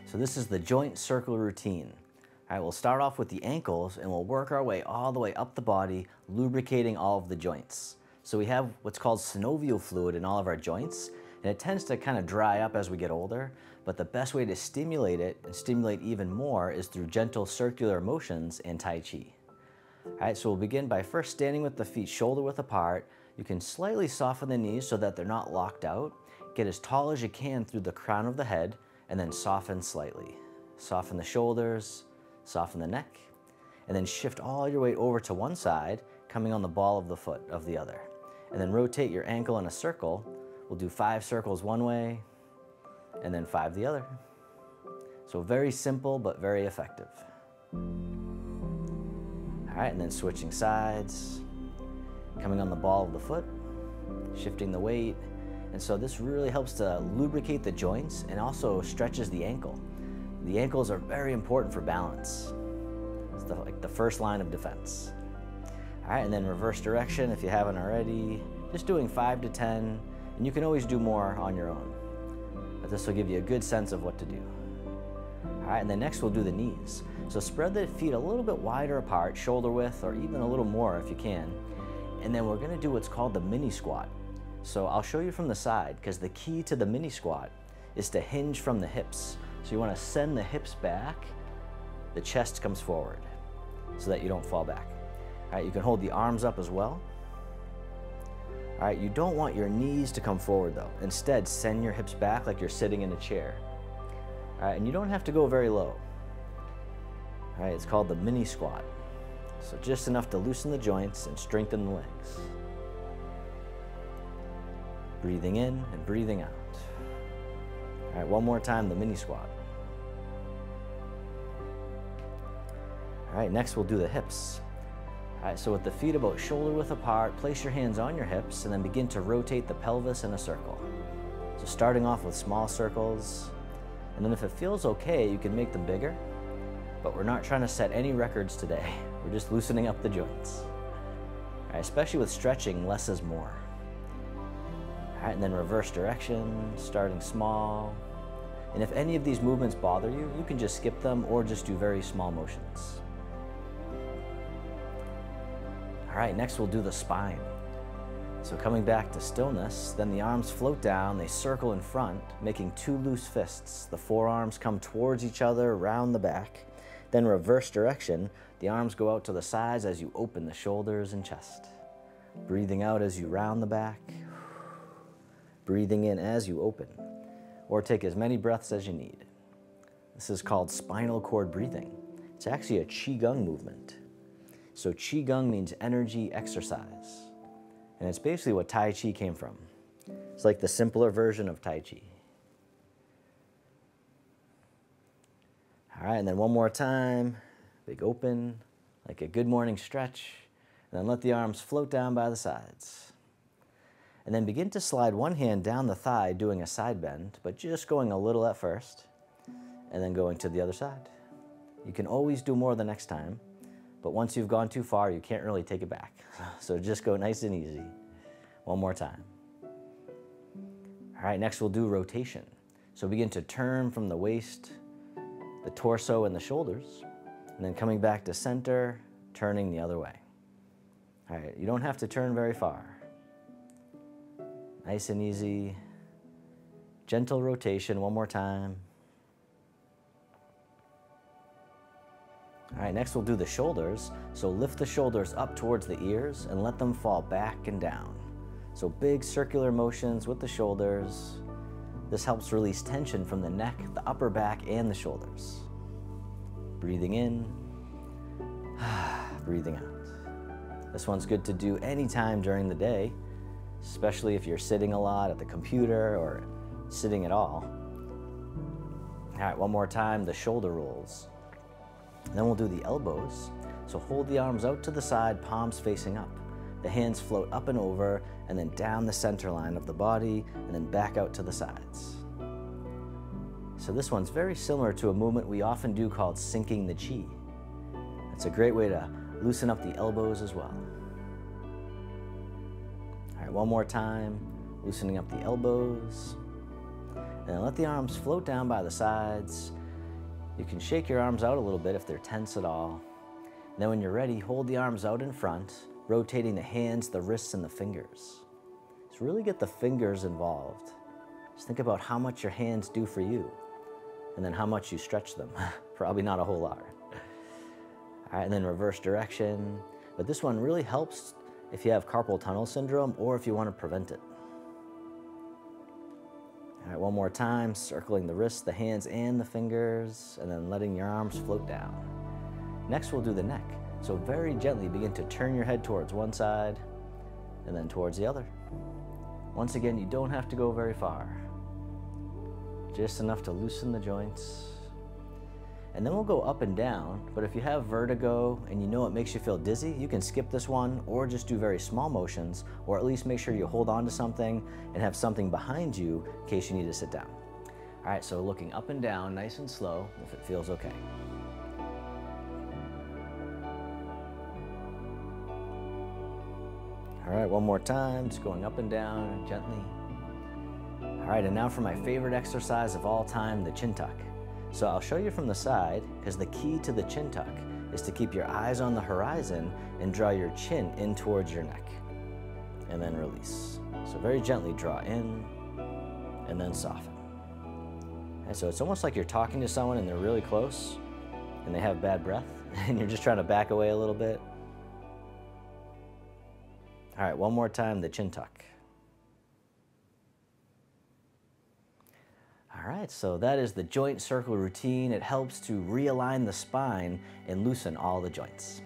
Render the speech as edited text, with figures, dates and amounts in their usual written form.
So this is the joint circle routine. All right, we'll start off with the ankles and we'll work our way all the way up the body, lubricating all of the joints. So we have what's called synovial fluid in all of our joints, and it tends to kind of dry up as we get older, but the best way to stimulate it and stimulate even more is through gentle circular motions and Tai Chi. All right, so we'll begin by first standing with the feet shoulder width apart. You can slightly soften the knees so that they're not locked out. Get as tall as you can through the crown of the head, and then soften slightly. Soften the shoulders, soften the neck, and then shift all your weight over to one side, coming on the ball of the foot of the other. And then rotate your ankle in a circle. We'll do 5 circles one way, and then 5 the other. So very simple, but very effective. All right, and then switching sides, coming on the ball of the foot, shifting the weight. And so this really helps to lubricate the joints and also stretches the ankle. The ankles are very important for balance. It's like the first line of defense. All right, and then reverse direction if you haven't already. Just doing 5 to 10, and you can always do more on your own. But this will give you a good sense of what to do. All right, and then next we'll do the knees. So spread the feet a little bit wider apart, shoulder width, or even a little more if you can. And then we're gonna do what's called the mini squat. So I'll show you from the side, because the key to the mini squat is to hinge from the hips. So you want to send the hips back, the chest comes forward, so that you don't fall back. All right, you can hold the arms up as well. All right, you don't want your knees to come forward though. Instead, send your hips back like you're sitting in a chair. All right, and you don't have to go very low. All right, it's called the mini squat. So just enough to loosen the joints and strengthen the legs. Breathing in and breathing out. All right, one more time, the mini squat. All right, next we'll do the hips. All right, so with the feet about shoulder width apart, place your hands on your hips and then begin to rotate the pelvis in a circle. So starting off with small circles, and then if it feels okay, you can make them bigger, but we're not trying to set any records today. We're just loosening up the joints. All right, especially with stretching, less is more. All right, and then reverse direction, starting small. And if any of these movements bother you, you can just skip them or just do very small motions. All right, next we'll do the spine. So coming back to stillness, then the arms float down, they circle in front, making 2 loose fists. The forearms come towards each other, around the back. Then reverse direction, the arms go out to the sides as you open the shoulders and chest. Breathing out as you round the back. Breathing in as you open, or take as many breaths as you need. This is called spinal cord breathing. It's actually a Qigong movement. So Qigong means energy exercise, and it's basically what Tai Chi came from. It's like the simpler version of Tai Chi. All right, and then one more time, big open, like a good morning stretch, and then let the arms float down by the sides. And then begin to slide one hand down the thigh doing a side bend, but just going a little at first, and then going to the other side. You can always do more the next time, but once you've gone too far, you can't really take it back. So just go nice and easy. One more time. All right, next we'll do rotation. So begin to turn from the waist, the torso, and the shoulders, and then coming back to center, turning the other way. All right, you don't have to turn very far. Nice and easy. Gentle rotation, one more time. All right, next we'll do the shoulders. So lift the shoulders up towards the ears and let them fall back and down. So big circular motions with the shoulders. This helps release tension from the neck, the upper back, and the shoulders. Breathing in, breathing out. This one's good to do anytime during the day, especially if you're sitting a lot at the computer or sitting at all. All right, one more time, the shoulder rolls. And then we'll do the elbows. So hold the arms out to the side, palms facing up. The hands float up and over, and then down the center line of the body, and then back out to the sides. So this one's very similar to a movement we often do called sinking the chi. It's a great way to loosen up the elbows as well. All right, one more time, loosening up the elbows. And then let the arms float down by the sides. You can shake your arms out a little bit if they're tense at all. And then when you're ready, hold the arms out in front, rotating the hands, the wrists, and the fingers. So really get the fingers involved. Just think about how much your hands do for you, and then how much you stretch them. Probably not a whole lot. All right, and then reverse direction. But this one really helps if you have carpal tunnel syndrome or if you want to prevent it. All right, one more time, circling the wrists, the hands, and the fingers, and then letting your arms float down. Next, we'll do the neck. So very gently begin to turn your head towards one side and then towards the other. Once again, you don't have to go very far. Just enough to loosen the joints. And then we'll go up and down, but if you have vertigo and you know it makes you feel dizzy, you can skip this one or just do very small motions, or at least make sure you hold on to something and have something behind you in case you need to sit down. All right, so looking up and down, nice and slow, if it feels okay. All right, one more time, just going up and down gently. All right, and now for my favorite exercise of all time, the chin tuck. So I'll show you from the side, because the key to the chin tuck is to keep your eyes on the horizon and draw your chin in towards your neck. And then release. So very gently draw in and then soften. And so it's almost like you're talking to someone and they're really close and they have bad breath and you're just trying to back away a little bit. All right, one more time, the chin tuck. All right, so that is the joint circle routine. It helps to realign the spine and loosen all the joints.